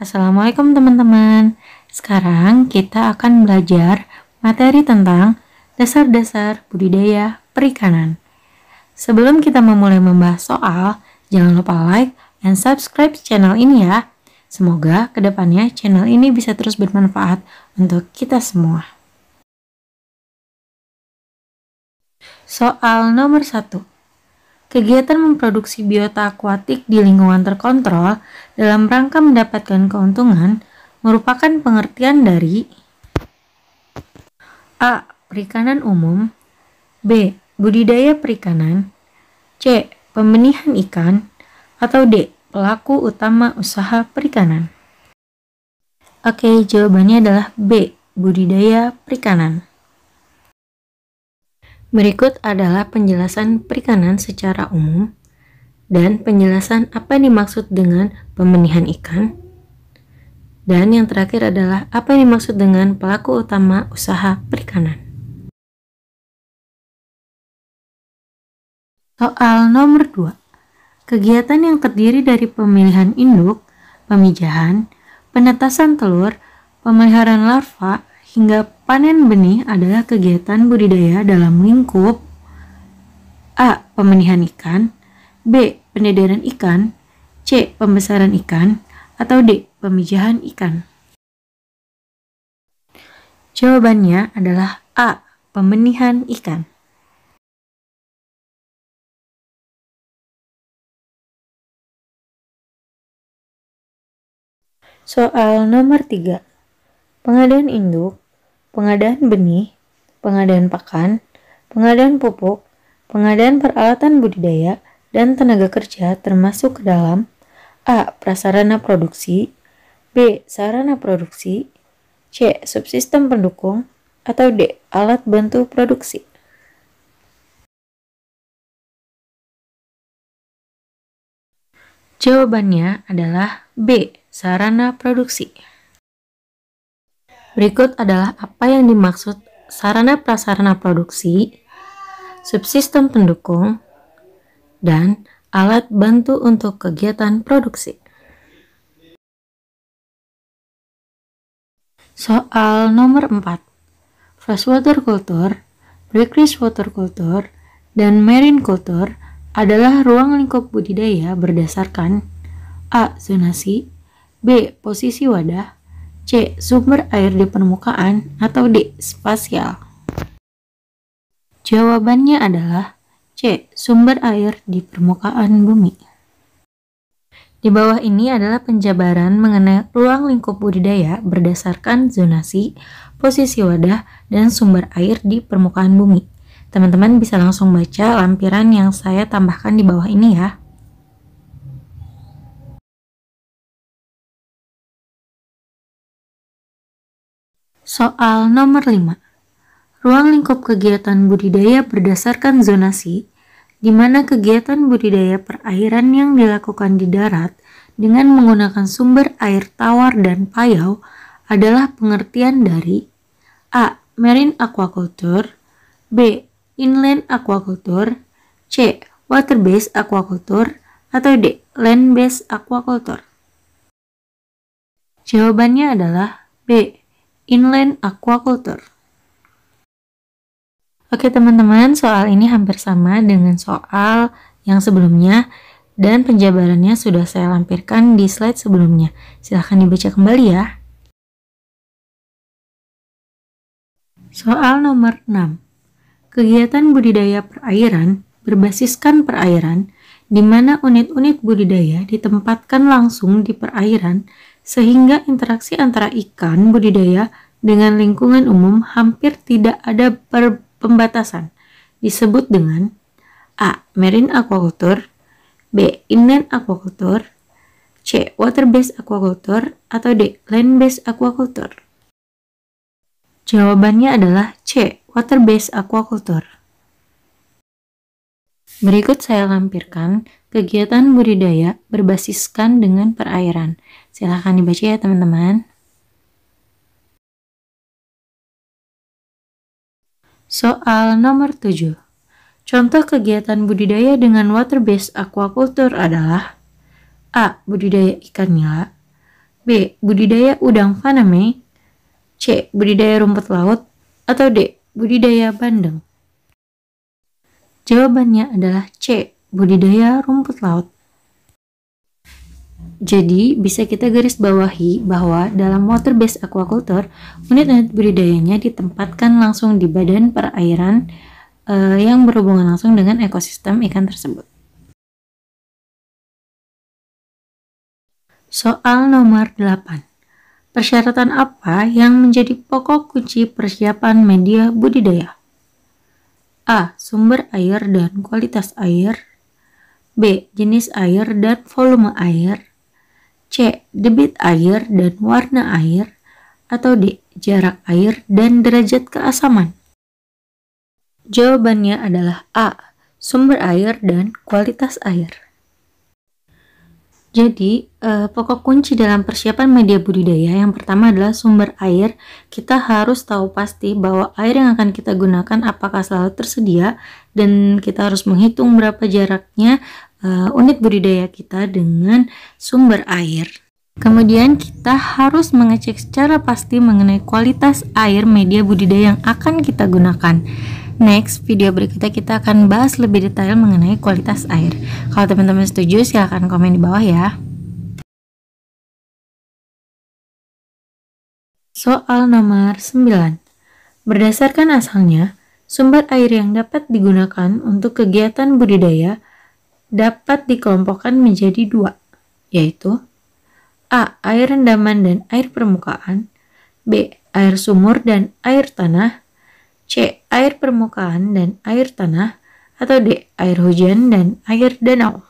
Assalamualaikum teman-teman. Sekarang kita akan belajar materi tentang dasar-dasar budidaya perikanan. Sebelum kita memulai membahas soal, jangan lupa like and subscribe channel ini ya. Semoga kedepannya channel ini bisa terus bermanfaat untuk kita semua. Soal nomor 1. Kegiatan memproduksi biota akuatik di lingkungan terkontrol dalam rangka mendapatkan keuntungan merupakan pengertian dari A. Perikanan umum, B. Budidaya perikanan, C. Pembenihan ikan, atau D. Pelaku utama usaha perikanan. Oke, jawabannya adalah B. Budidaya perikanan. Berikut adalah penjelasan perikanan secara umum dan penjelasan apa yang dimaksud dengan pembenihan ikan. Dan yang terakhir adalah apa yang dimaksud dengan pelaku utama usaha perikanan. Soal nomor 2. Kegiatan yang terdiri dari pemilihan induk, pemijahan, penetasan telur, pemeliharaan larva, hingga panen benih adalah kegiatan budidaya dalam lingkup A. Pembenihan ikan, B. Pendedaran ikan, C. Pembesaran ikan, atau D. Pemijahan ikan. Jawabannya adalah A. Pembenihan ikan. Soal nomor 3. Pengadaan induk, pengadaan benih, pengadaan pakan, pengadaan pupuk, pengadaan peralatan budidaya, dan tenaga kerja termasuk ke dalam A. Prasarana produksi, B. Sarana produksi, C. Subsistem pendukung, atau D. Alat bantu produksi. Jawabannya adalah B. Sarana produksi. Berikut adalah apa yang dimaksud sarana prasarana produksi, subsistem pendukung, dan alat bantu untuk kegiatan produksi. Soal nomor 4. Freshwater culture, brackish water culture, dan marine culture adalah ruang lingkup budidaya berdasarkan A. Zonasi, B. Posisi wadah, C. Sumber air di permukaan, atau D. Spasial. Jawabannya adalah C. Sumber air di permukaan bumi. Di bawah ini adalah penjabaran mengenai ruang lingkup budidaya berdasarkan zonasi, posisi wadah, dan sumber air di permukaan bumi. Teman-teman bisa langsung baca lampiran yang saya tambahkan di bawah ini ya. Soal nomor 5. Ruang lingkup kegiatan budidaya berdasarkan zonasi, di mana kegiatan budidaya perairan yang dilakukan di darat dengan menggunakan sumber air tawar dan payau adalah pengertian dari A. Marine aquaculture, B. Inland aquaculture, C. Water-based aquaculture, atau D. Land-based aquaculture. Jawabannya adalah B. Inland aquaculture. Oke teman-teman, soal ini hampir sama dengan soal yang sebelumnya dan penjabarannya sudah saya lampirkan di slide sebelumnya. Silahkan dibaca kembali ya. Soal nomor 6. Kegiatan budidaya perairan berbasiskan perairan, di mana unit-unit budidaya ditempatkan langsung di perairan sehingga interaksi antara ikan budidaya dengan lingkungan umum hampir tidak ada pembatasan. Disebut dengan A. Marine aquaculture, B. Inland aquaculture, C. Water-based aquaculture, atau D. Land-based aquaculture. Jawabannya adalah C. Water-based aquaculture. Berikut saya lampirkan kegiatan budidaya berbasiskan dengan perairan. Silahkan dibaca ya teman-teman. Soal nomor 7. Contoh kegiatan budidaya dengan water-based aquaculture adalah A. Budidaya ikan nila, B. Budidaya udang faname, C. Budidaya rumput laut, atau D. Budidaya bandeng? Jawabannya adalah C. Budidaya rumput laut. Jadi, bisa kita garis bawahi bahwa dalam water-based aquaculture, unit-unit budidayanya ditempatkan langsung di badan perairan yang berhubungan langsung dengan ekosistem ikan tersebut. Soal nomor 8. Persyaratan apa yang menjadi pokok kunci persiapan media budidaya? A. Sumber air dan kualitas air. B. Jenis air dan volume air. C. Debit air dan warna air. Atau D. Jarak air dan derajat keasaman? Jawabannya adalah A. Sumber air dan kualitas air. Jadi, pokok kunci dalam persiapan media budidaya yang pertama adalah sumber air. Kita harus tahu pasti bahwa air yang akan kita gunakan apakah selalu tersedia, dan kita harus menghitung berapa jaraknya unit budidaya kita dengan sumber air. Kemudian kita harus mengecek secara pasti mengenai kualitas air media budidaya yang akan kita gunakan. Next, video berikutnya kita akan bahas lebih detail mengenai kualitas air. Kalau teman-teman setuju, silahkan komen di bawah ya. Soal nomor 9. Berdasarkan asalnya, sumber air yang dapat digunakan untuk kegiatan budidaya dapat dikelompokkan menjadi dua, yaitu A. Air rendaman dan air permukaan. B. Air sumur dan air tanah. C. Air permukaan dan air tanah. Atau D. Air hujan dan air danau?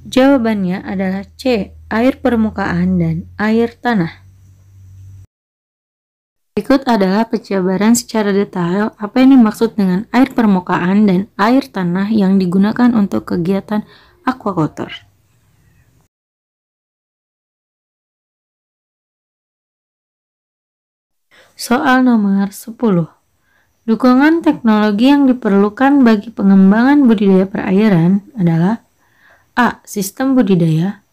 Jawabannya adalah C. Air permukaan dan air tanah. Berikut adalah penjabaran secara detail apa yang dimaksud dengan air permukaan dan air tanah yang digunakan untuk kegiatan aquaculture. Soal nomor 10. Dukungan teknologi yang diperlukan bagi pengembangan budidaya perairan adalah A. Sistem budidaya.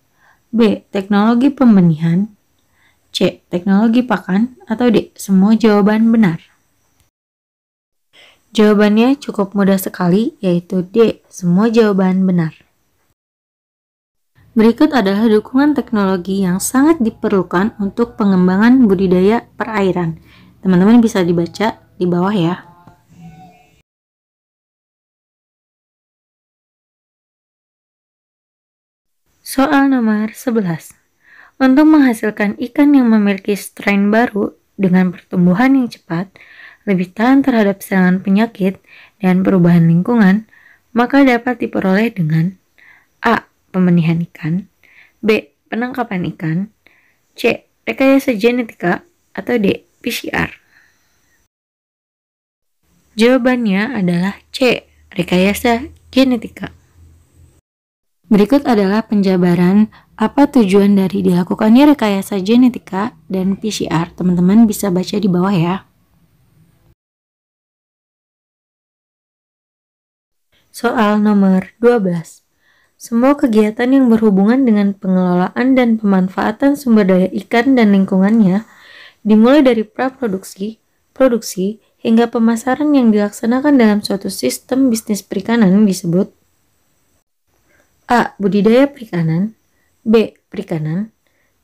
B. Teknologi pembenihan. C. Teknologi pakan. Atau D. Semua jawaban benar? Jawabannya cukup mudah sekali, yaitu D. Semua jawaban benar. Berikut adalah dukungan teknologi yang sangat diperlukan untuk pengembangan budidaya perairan. Teman-teman bisa dibaca di bawah ya. Soal nomor 11. Untuk menghasilkan ikan yang memiliki strain baru dengan pertumbuhan yang cepat, lebih tahan terhadap serangan penyakit dan perubahan lingkungan, maka dapat diperoleh dengan A. Pembenihan ikan. B. Penangkapan ikan. C. Rekayasa genetika. Atau D. PCR? Jawabannya adalah C. Rekayasa genetika. Berikut adalah penjabaran apa tujuan dari dilakukannya rekayasa genetika dan PCR. Teman-teman bisa baca di bawah ya. Soal nomor 12. Semua kegiatan yang berhubungan dengan pengelolaan dan pemanfaatan sumber daya ikan dan lingkungannya, dimulai dari praproduksi, produksi, hingga pemasaran yang dilaksanakan dalam suatu sistem bisnis perikanan disebut A. Budidaya perikanan. B. Perikanan.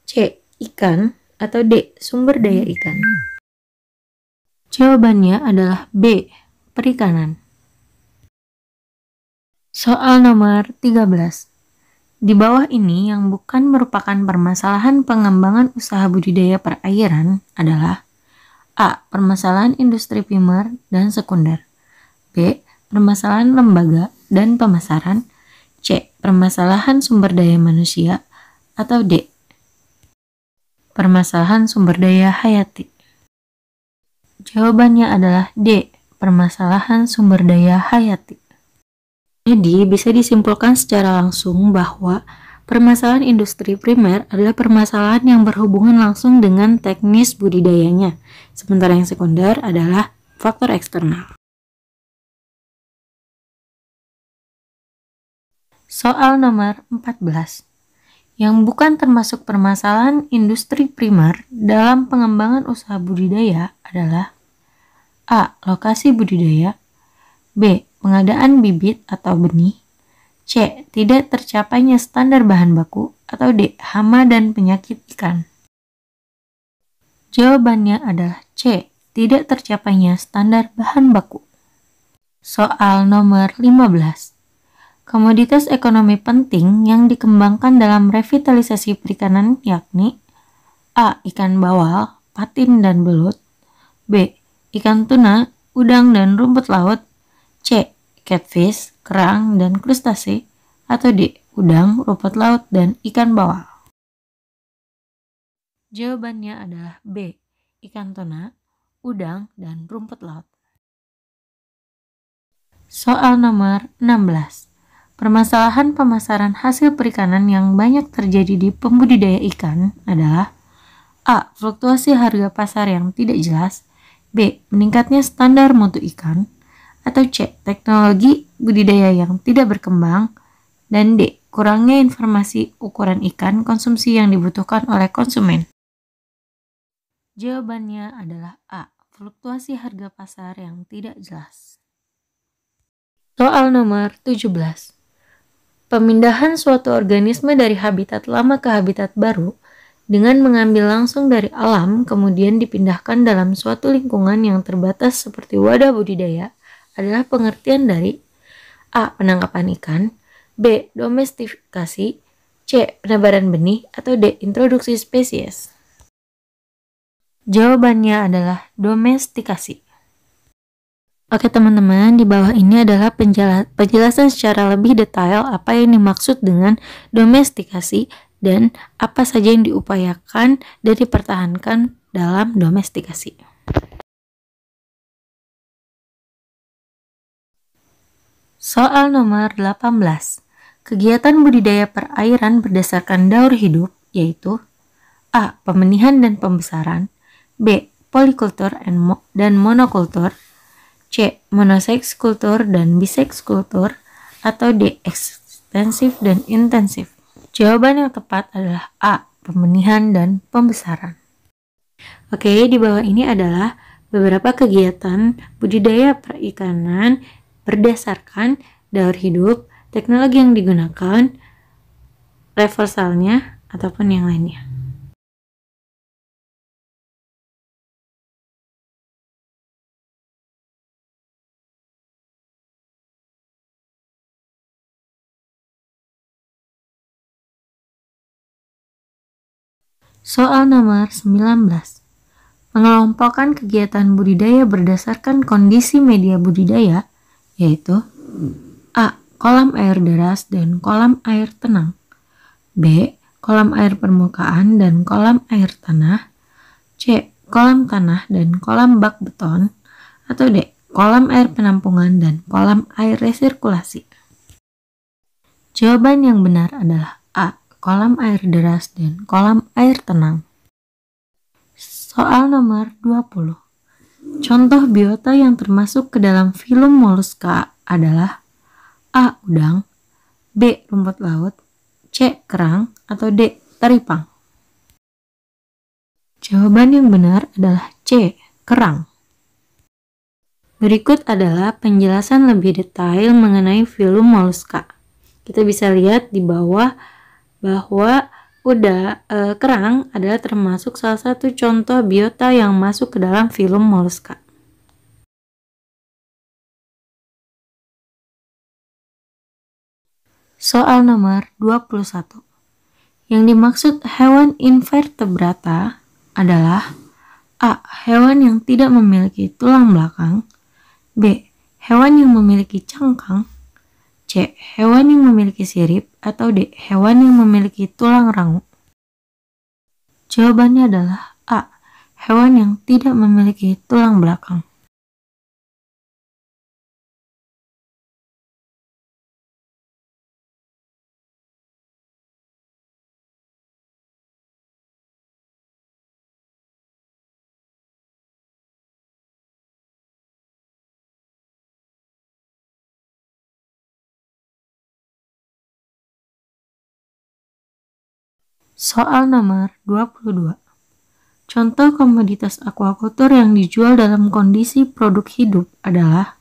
C. Ikan. Atau D. Sumber daya ikan? Jawabannya adalah B. Perikanan. Soal nomor 13. Di bawah ini yang bukan merupakan permasalahan pengembangan usaha budidaya perairan adalah A. Permasalahan industri primer dan sekunder. B. Permasalahan lembaga dan pemasaran. C. Permasalahan sumber daya manusia. Atau D. Permasalahan sumber daya hayati? Jawabannya adalah D. Permasalahan sumber daya hayati. Jadi, bisa disimpulkan secara langsung bahwa permasalahan industri primer adalah permasalahan yang berhubungan langsung dengan teknis budidayanya, sementara yang sekunder adalah faktor eksternal. Soal nomor 14. yang bukan termasuk permasalahan industri primer dalam pengembangan usaha budidaya adalah A. Lokasi budidaya, B. Pengadaan bibit atau benih, C. Tidak tercapainya standar bahan baku, atau D. Hama dan penyakit ikan. Jawabannya adalah C. Tidak tercapainya standar bahan baku. Soal nomor 15. Komoditas ekonomi penting yang dikembangkan dalam revitalisasi perikanan yakni A. Ikan bawal, patin dan belut, B. Ikan tuna, udang dan rumput laut, C. Catfish, kerang dan krustase, atau D. Udang, rumput laut, dan ikan bawal. Jawabannya adalah B. Ikan tuna, udang, dan rumput laut. Soal nomor 16. Permasalahan pemasaran hasil perikanan yang banyak terjadi di pembudidaya ikan adalah A. Fluktuasi harga pasar yang tidak jelas, B. Meningkatnya standar mutu ikan, atau C. Teknologi budidaya yang tidak berkembang, dan D. Kurangnya informasi ukuran ikan konsumsi yang dibutuhkan oleh konsumen. Jawabannya adalah A. Fluktuasi harga pasar yang tidak jelas. Soal nomor 17. Pemindahan suatu organisme dari habitat lama ke habitat baru dengan mengambil langsung dari alam kemudian dipindahkan dalam suatu lingkungan yang terbatas seperti wadah budidaya adalah pengertian dari A. Penangkapan ikan, B. Domestifikasi, C. Penebaran benih, atau D. Introduksi spesies. Jawabannya adalah domestikasi. Oke teman-teman, di bawah ini adalah penjelasan secara lebih detail apa yang dimaksud dengan domestikasi dan apa saja yang diupayakan dan dipertahankan dalam domestikasi. Soal nomor 18. Kegiatan budidaya perairan berdasarkan daur hidup yaitu A. Pemenihan dan pembesaran, B. Polikultur dan monokultur, C. Monoseks kultur dan biseks kultur, atau D. Ekstensif dan intensif. Jawaban yang tepat adalah A. Pemenihan dan pembesaran. Oke, di bawah ini adalah beberapa kegiatan budidaya perikanan berdasarkan daur hidup, teknologi yang digunakan, reversalnya, ataupun yang lainnya. Soal nomor 19. Pengelompokan kegiatan budidaya berdasarkan kondisi media budidaya yaitu A. Kolam air deras dan kolam air tenang, B. Kolam air permukaan dan kolam air tanah, C. Kolam tanah dan kolam bak beton, atau D. Kolam air penampungan dan kolam air resirkulasi. Jawaban yang benar adalah A. Kolam air deras dan kolam air tenang. Soal nomor 20. Contoh biota yang termasuk ke dalam filum moluska adalah A. Udang, B. Rumput laut, C. Kerang, atau D. Teripang. Jawaban yang benar adalah C. Kerang. Berikut adalah penjelasan lebih detail mengenai filum moluska. Kita bisa lihat di bawah bahwa kerang adalah termasuk salah satu contoh biota yang masuk ke dalam filum moluska. Soal nomor 21. Yang dimaksud hewan invertebrata adalah A. Hewan yang tidak memiliki tulang belakang, B. Hewan yang memiliki cangkang, C. Hewan yang memiliki sirip, atau D. Hewan yang memiliki tulang rangu. Jawabannya adalah A. Hewan yang tidak memiliki tulang belakang. Soal nomor 22. Contoh komoditas aquaculture yang dijual dalam kondisi produk hidup adalah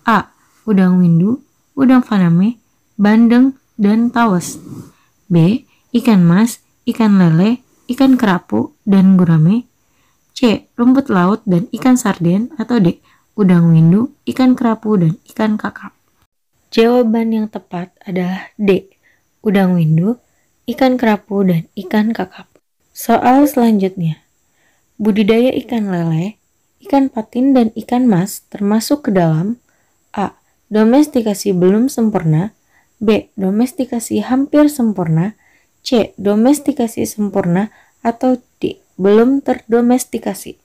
A. Udang windu, udang faname, bandeng, dan tawes. B. Ikan mas, ikan lele, ikan kerapu, dan gurame. C. Rumput laut dan ikan sarden. Atau D. Udang windu, ikan kerapu, dan ikan kakap. Jawaban yang tepat adalah D. Udang windu, ikan kerapu, dan ikan kakap. Soal selanjutnya. Budidaya ikan lele, ikan patin, dan ikan mas termasuk ke dalam A. Domestikasi belum sempurna, B. Domestikasi hampir sempurna, C. Domestikasi sempurna, atau D. Belum terdomestikasi.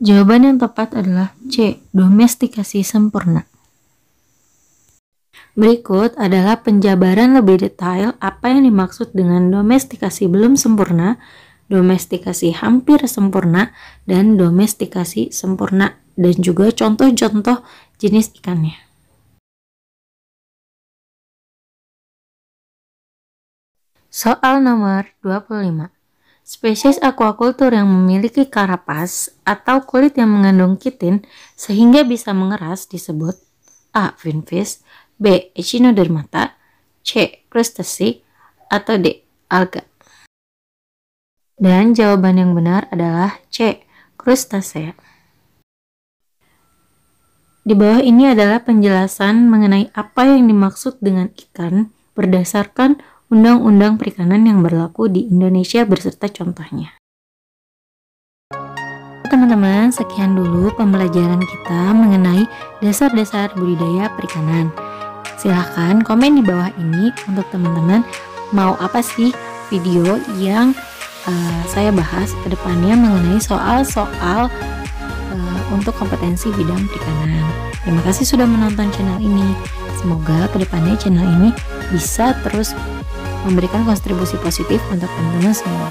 Jawaban yang tepat adalah C. Domestikasi sempurna. Berikut adalah penjabaran lebih detail apa yang dimaksud dengan domestikasi belum sempurna, domestikasi hampir sempurna, dan domestikasi sempurna, dan juga contoh-contoh jenis ikannya. Soal nomor 25. Spesies aquaculture yang memiliki karapas atau kulit yang mengandung kitin sehingga bisa mengeras disebut A. Finfish, B. Echinodermata, C. Crustacea, atau D. Alga. Dan jawaban yang benar adalah C. Crustacea. Di bawah ini adalah penjelasan mengenai apa yang dimaksud dengan ikan berdasarkan Undang-Undang Perikanan yang berlaku di Indonesia beserta contohnya. Teman-teman, sekian dulu pembelajaran kita mengenai dasar-dasar budidaya perikanan. Silahkan komen di bawah ini untuk teman-teman mau apa sih video yang saya bahas ke depannya mengenai soal-soal untuk kompetensi bidang perikanan. Terima kasih sudah menonton channel ini. Semoga kedepannya channel ini bisa terus memberikan kontribusi positif untuk teman-teman semua.